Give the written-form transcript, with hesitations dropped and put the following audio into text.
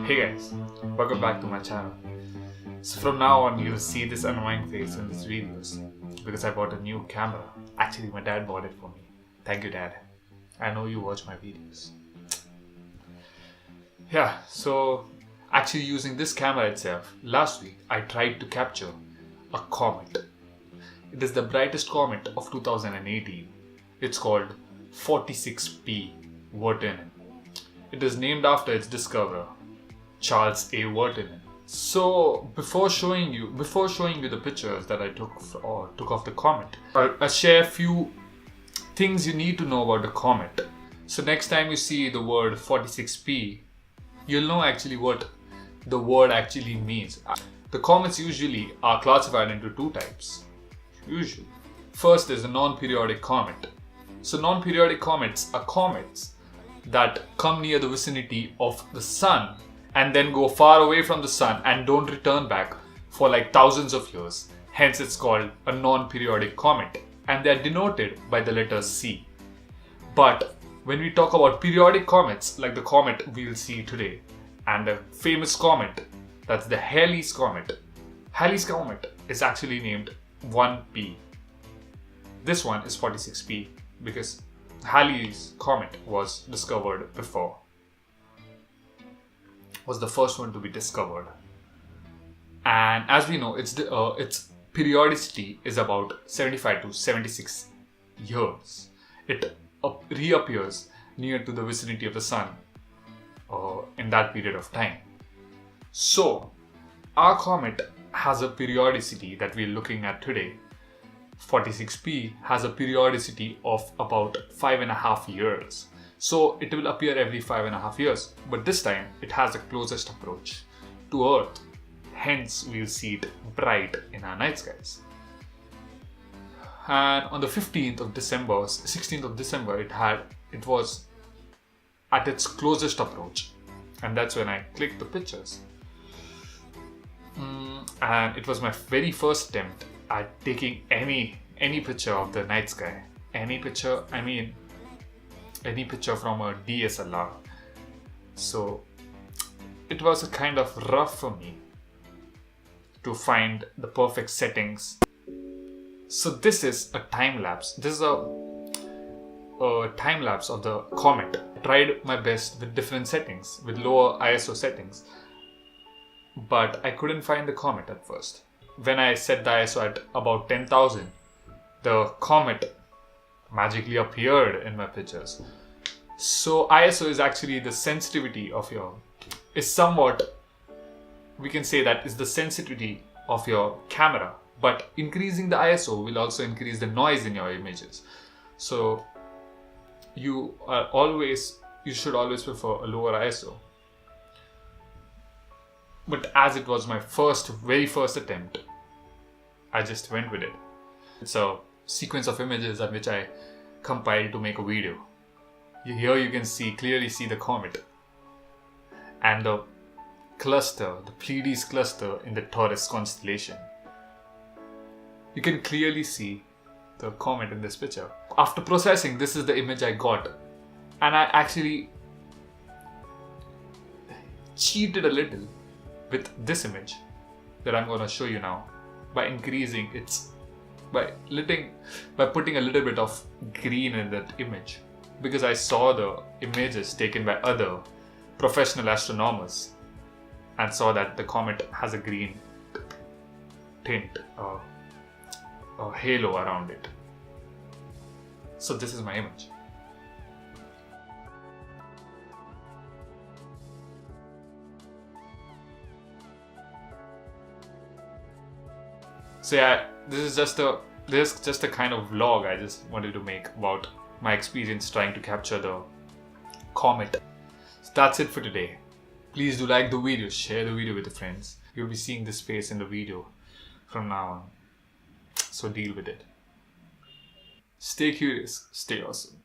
Hey guys, welcome back to my channel. So from now on you'll see this annoying face in these videos because I bought a new camera. Actually my dad bought it for me. Thank you Dad. I know you watch my videos. Yeah, so actually using this camera itself, last week I tried to capture a comet. It is the brightest comet of 2018. It's called 46P Vertinen. It is named after its discoverer, Charles A. Vertinen. So before showing you the pictures that I took of the comet, I'll share a few things you need to know about the comet. So next time you see the word 46P, you'll know actually what the word actually means. The comets usually are classified into two types. Usually. First is a non-periodic comet. So non-periodic comets are comets that come near the vicinity of the sun and then go far away from the sun and don't return back for like thousands of years. Hence it's called a non-periodic comet and they are denoted by the letter C. But when we talk about periodic comets like the comet we'll see today and a famous comet, that's the Halley's comet. Halley's comet is actually named 1P. This one is 46P because Halley's comet was discovered before. Was the first one to be discovered. And as we know, its periodicity is about 75 to 76 years. It reappears near to the vicinity of the sun in that period of time. So our comet has a periodicity that we're looking at today. 46P has a periodicity of about 5.5 years. So it will appear every 5.5 years, but this time it has the closest approach to Earth. Hence we'll see it bright in our night skies. And on the 16th of December, it was at its closest approach. And that's when I clicked the pictures. And it was my very first attempt at taking any picture of the night sky. Any picture from a DSLR. So it was a kind of rough for me to find the perfect settings. So this is a time lapse. This is a time lapse of the comet. I tried my best with different settings, with lower ISO settings, but I couldn't find the comet at first. When I set the ISO at about 10,000, the comet magically appeared in my pictures. So ISO is actually the sensitivity of we can say that is the sensitivity of your camera, but increasing the ISO will also increase the noise in your images. So you should always prefer a lower ISO. But as it was my very first attempt, I just went with it. It's a sequence of images at which I compiled to make a video. Here you can clearly see the comet and the Pleiades cluster in the Taurus constellation. You can clearly see the comet in this picture. After processing, this is the image I got, and I actually cheated a little with this image that I'm going to show you now by increasing by putting a little bit of green in that image, because I saw the images taken by other professional astronomers and saw that the comet has a green tint, a halo around it. So this is my image. So yeah, this is just a kind of vlog I just wanted to make about my experience trying to capture the comet. So that's it for today. Please do like the video, share the video with your friends. You'll be seeing this face in the video from now on. So deal with it. Stay curious, stay awesome.